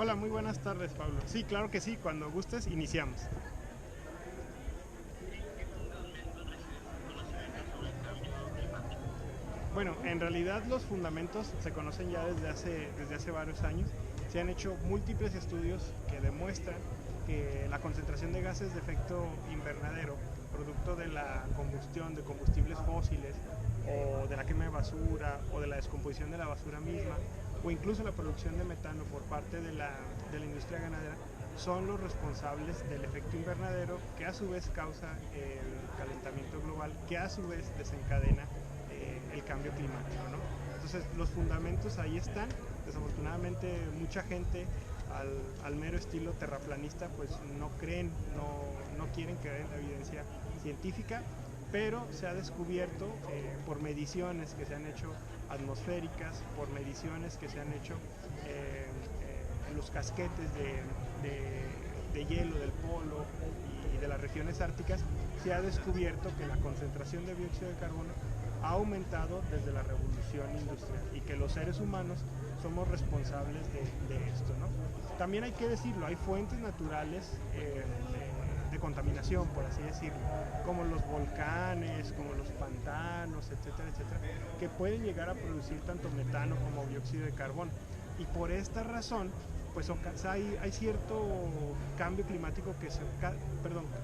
Hola, muy buenas tardes, Pablo. Sí, claro que sí, cuando gustes iniciamos. Bueno, en realidad los fundamentos se conocen ya desde hace varios años. Se han hecho múltiples estudios que demuestran que la concentración de gases de efecto invernadero, producto de la combustión de combustibles fósiles o de la quema de basura o de la descomposición de la basura misma, o incluso la producción de metano por parte de la industria ganadera, son los responsables del efecto invernadero, que a su vez causa el calentamiento global, que a su vez desencadena el cambio climático, ¿no? Entonces los fundamentos ahí están. Desafortunadamente mucha gente al mero estilo terraplanista pues no creen, no quieren creer en la evidencia científica, pero se ha descubierto por mediciones que se han hecho atmosféricas, por mediciones que se han hecho en los casquetes de hielo del polo y de las regiones árticas, se ha descubierto que la concentración de dióxido de carbono ha aumentado desde la revolución industrial y que los seres humanos somos responsables de esto, ¿no? También hay que decirlo, hay fuentes naturales de contaminación, por así decirlo, como los volcanes, como los pantanos, etcétera, etcétera, que pueden llegar a producir tanto metano como dióxido de carbono. Y por esta razón, pues hay cierto cambio climático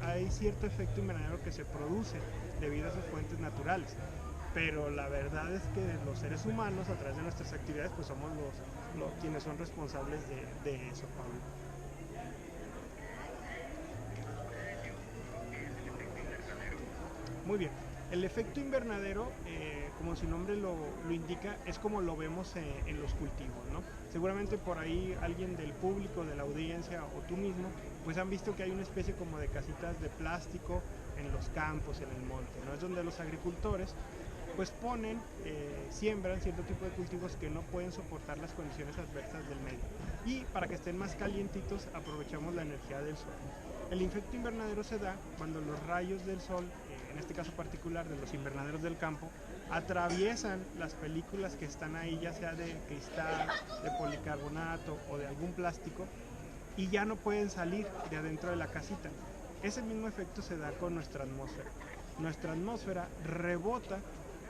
hay cierto efecto invernadero que se produce debido a esas fuentes naturales. Pero la verdad es que los seres humanos, a través de nuestras actividades, pues somos quienes son responsables de eso, Pablo. Muy bien. El efecto invernadero, como su nombre lo indica, es como lo vemos en los cultivos, ¿no? Seguramente por ahí alguien del público, de la audiencia o tú mismo, pues han visto que hay una especie como de casitas de plástico en los campos, en el monte, ¿no? Es donde los agricultores pues siembran cierto tipo de cultivos que no pueden soportar las condiciones adversas del medio. Y para que estén más calientitos aprovechamos la energía del sol. El efecto invernadero se da cuando los rayos del sol, en este caso particular de los invernaderos del campo, atraviesan las películas que están ahí, ya sea de cristal, de policarbonato o de algún plástico, y ya no pueden salir de adentro de la casita. Ese mismo efecto se da con nuestra atmósfera. Nuestra atmósfera rebota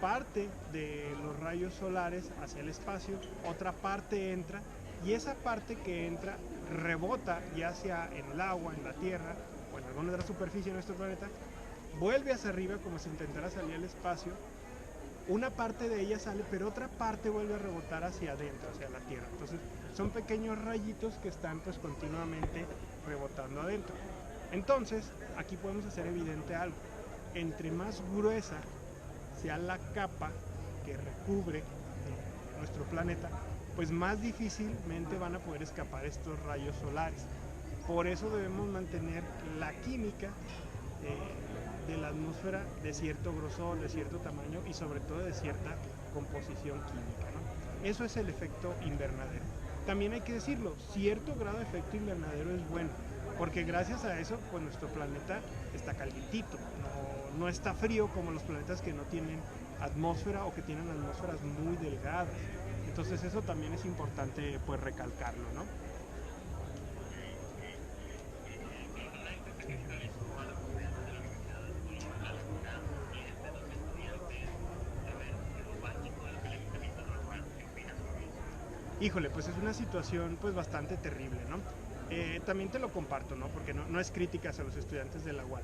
parte de los rayos solares hacia el espacio, otra parte entra, y esa parte que entra rebota ya sea en el agua, en la tierra o en alguna otra superficie de nuestro planeta, vuelve hacia arriba como si intentara salir al espacio. Una parte de ella sale, pero otra parte vuelve a rebotar hacia adentro, hacia la tierra. Entonces son pequeños rayitos que están pues continuamente rebotando adentro. Entonces aquí podemos hacer evidente algo: entre más gruesa sea la capa que recubre nuestro planeta, pues más difícilmente van a poder escapar estos rayos solares. Por eso debemos mantener la química de la atmósfera de cierto grosor, de cierto tamaño y sobre todo de cierta composición química, ¿no? Eso es el efecto invernadero. También hay que decirlo, cierto grado de efecto invernadero es bueno, porque gracias a eso pues nuestro planeta está calientito, no está frío como los planetas que no tienen atmósfera o que tienen atmósferas muy delgadas. Entonces eso también es importante pues recalcarlo, ¿no? Híjole, pues es una situación pues bastante terrible, ¿no? También te lo comparto, ¿no? Porque no es crítica hacia los estudiantes de la UAL.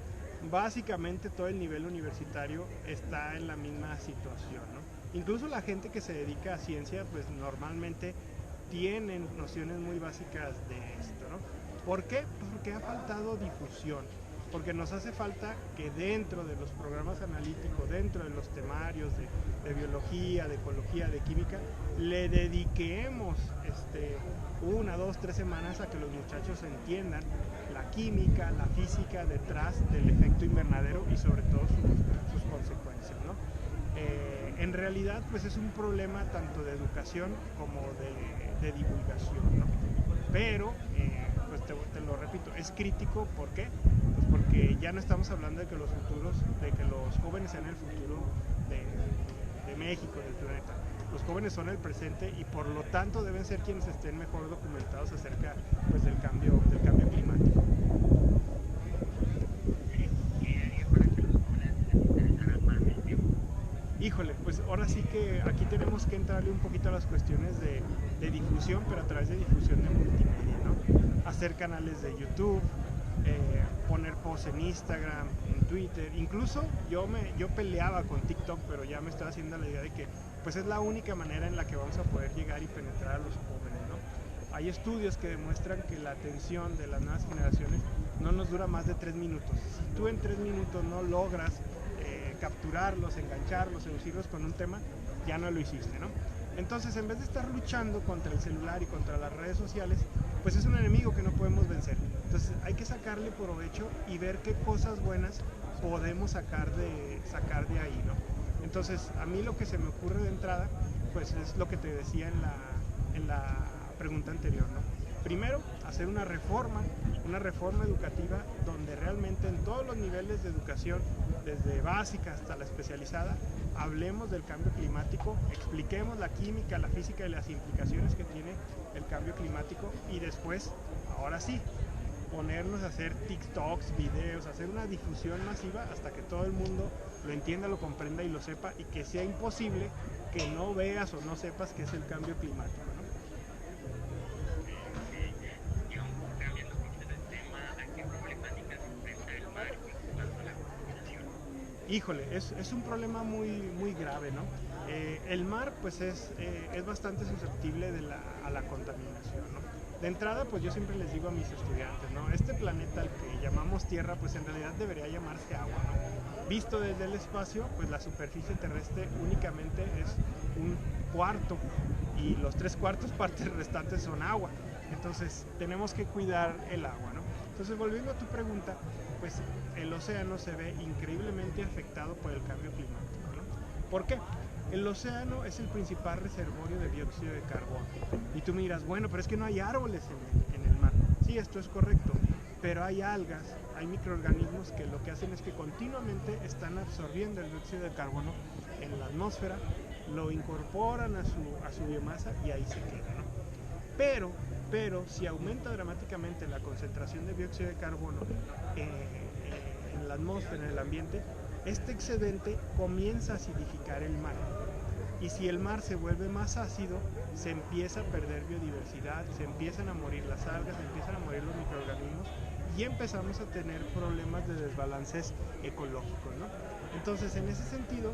Básicamente todo el nivel universitario está en la misma situación, ¿no? Incluso la gente que se dedica a ciencia, pues normalmente tienen nociones muy básicas de esto, ¿no? ¿Por qué? Pues porque ha faltado difusión, porque nos hace falta que dentro de los programas analíticos, dentro de los temarios de biología, de ecología, de química, le dediquemos 1, 2, 3 semanas a que los muchachos entiendan la química, la física detrás del efecto invernadero y sobre todo sus consecuencias, ¿no? En realidad pues es un problema tanto de educación como de divulgación, ¿no? Pero pues te lo repito, es crítico. ¿Por qué? Pues porque ya no estamos hablando de que los jóvenes sean el futuro de México, del planeta. los jóvenes son el presente y por lo tanto deben ser quienes estén mejor documentados acerca pues, del cambio climático. Híjole, pues ahora sí que aquí tenemos que entrarle un poquito a las cuestiones de difusión, pero a través de difusión de multimedia, ¿no? Hacer canales de YouTube, poner posts en Instagram, en Twitter. Incluso yo peleaba con TikTok, pero ya me estaba haciendo la idea de que pues es la única manera en la que vamos a poder llegar y penetrar a los jóvenes, ¿no? Hay estudios que demuestran que la atención de las nuevas generaciones no nos dura más de 3 minutos. Si tú en 3 minutos no logras capturarlos, engancharlos, seducirlos con un tema, ya no lo hiciste, ¿no? Entonces, en vez de estar luchando contra el celular y contra las redes sociales, pues es un enemigo que no podemos vencer. Entonces, hay que sacarle provecho y ver qué cosas buenas podemos sacar de ahí, ¿no? Entonces, a mí lo que se me ocurre de entrada, pues es lo que te decía en la pregunta anterior, ¿no? Primero, hacer una reforma educativa donde realmente en todos los niveles de educación, desde básica hasta la especializada, hablemos del cambio climático, expliquemos la química, la física y las implicaciones que tiene el cambio climático y después, ahora sí, ponernos a hacer TikToks, videos, hacer una difusión masiva hasta que todo el mundo lo entienda, lo comprenda y lo sepa y que sea imposible que no veas o no sepas qué es el cambio climático, ¿no? Híjole, es un problema muy grave, ¿no? El mar pues es bastante susceptible a la contaminación, ¿no? De entrada pues yo siempre les digo a mis estudiantes, ¿no? Este planeta al que llamamos Tierra pues en realidad debería llamarse agua, ¿no? Visto desde el espacio pues la superficie terrestre únicamente es un cuarto y los 3/4 partes restantes son agua. Entonces tenemos que cuidar el agua, ¿no? Entonces volviendo a tu pregunta, pues el océano se ve increíblemente afectado por el cambio climático, ¿no? ¿Por qué? El océano es el principal reservorio de dióxido de carbono. Y tú me dirás, bueno, pero es que no hay árboles en el mar. Sí, esto es correcto, pero hay algas, hay microorganismos que lo que hacen es que continuamente están absorbiendo el dióxido de carbono en la atmósfera, lo incorporan a su biomasa y ahí se queda, ¿no? Pero si aumenta dramáticamente la concentración de dióxido de carbono en la atmósfera, en el ambiente, este excedente comienza a acidificar el mar. Y si el mar se vuelve más ácido, se empieza a perder biodiversidad, se empiezan a morir las algas, se empiezan a morir los microorganismos y empezamos a tener problemas de desbalances ecológicos, ¿no? Entonces, en ese sentido,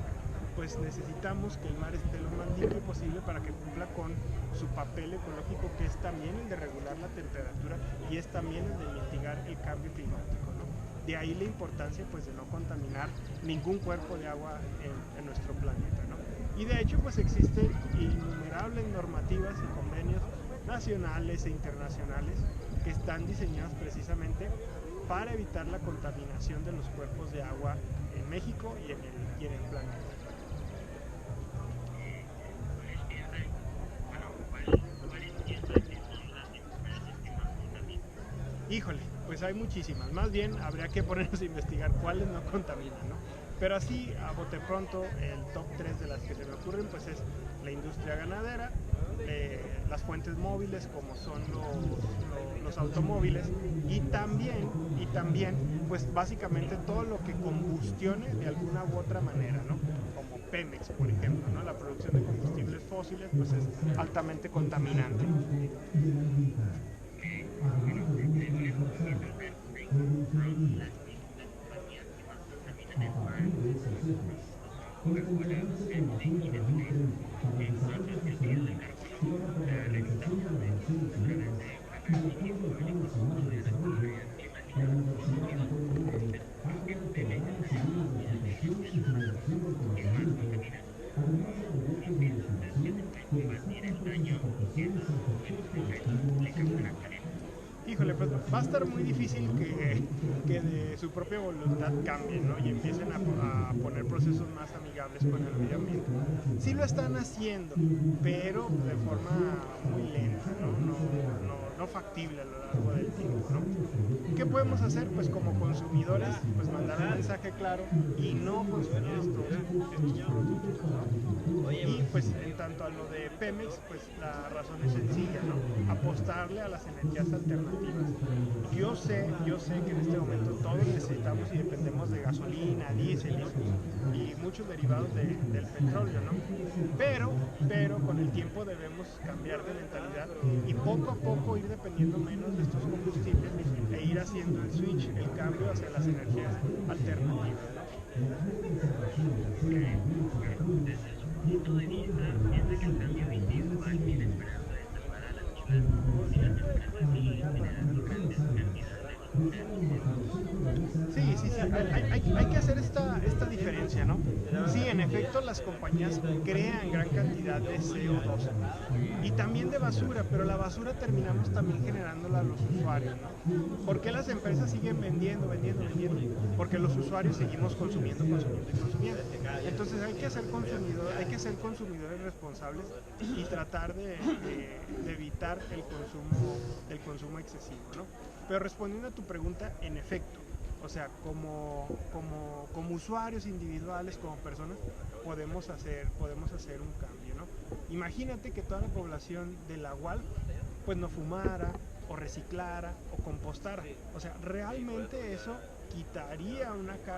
pues necesitamos que el mar esté lo más limpio posible para que cumpla con su papel ecológico, que es también el de regular la temperatura y es también el de mitigar el cambio climático, ¿no? De ahí la importancia pues de no contaminar ningún cuerpo de agua en nuestro planeta, ¿no? Y de hecho pues existen innumerables normativas y convenios nacionales e internacionales que están diseñados precisamente para evitar la contaminación de los cuerpos de agua en México y en el planeta. Híjole, pues hay muchísimas. Más bien habría que ponernos a investigar cuáles no contaminan, ¿no? Pero así, a bote pronto, el top 3 de las que se me ocurren, pues es la industria ganadera, las fuentes móviles como son los automóviles y también, pues básicamente todo lo que combustione de alguna u otra manera, ¿no? Como Pemex, por ejemplo, ¿no? La producción de combustibles fósiles, pues es altamente contaminante. Híjole, pues va a estar muy difícil que de su propia voluntad cambien, ¿no? Y empiecen a poner procesos más amigables con el medio ambiente. Sí lo están haciendo, pero de forma muy lenta, ¿no? no factible a lo largo del tiempo, ¿no? ¿Qué podemos hacer? Pues como consumidores, pues mandar un mensaje claro y no consumir estos productos, ¿no? Y pues en tanto a lo de Pemex, pues la razón es sencilla, ¿no? Apostarle a las energías alternativas. Yo sé que en este momento todos necesitamos y dependemos de gasolina, diésel y muchos derivados del petróleo, ¿no? Pero con el tiempo debemos cambiar de mentalidad y poco a poco ir dependiendo menos de estos combustibles e ir haciendo el switch, el cambio hacia las energías alternativas, ¿no? Desde su punto de vista, piensa que el cambio individual viene esperando esto para la ciudad y las empresas siguen generando grandes cantidades de Sí, hay que hacer esta diferencia, ¿no? Sí, en efecto, las compañías crean gran cantidad de CO2 y también de basura, pero la basura terminamos también generándola a los usuarios, ¿no? ¿Por qué las empresas siguen vendiendo? Porque los usuarios seguimos consumiendo. Entonces hay que ser consumidores responsables y tratar de evitar el consumo excesivo, ¿no? Pero respondiendo a tu pregunta, en efecto, o sea, como usuarios individuales, como personas, podemos hacer un cambio, ¿no? Imagínate que toda la población de la UAL pues no fumara, o reciclara, o compostara. O sea, realmente eso quitaría una carga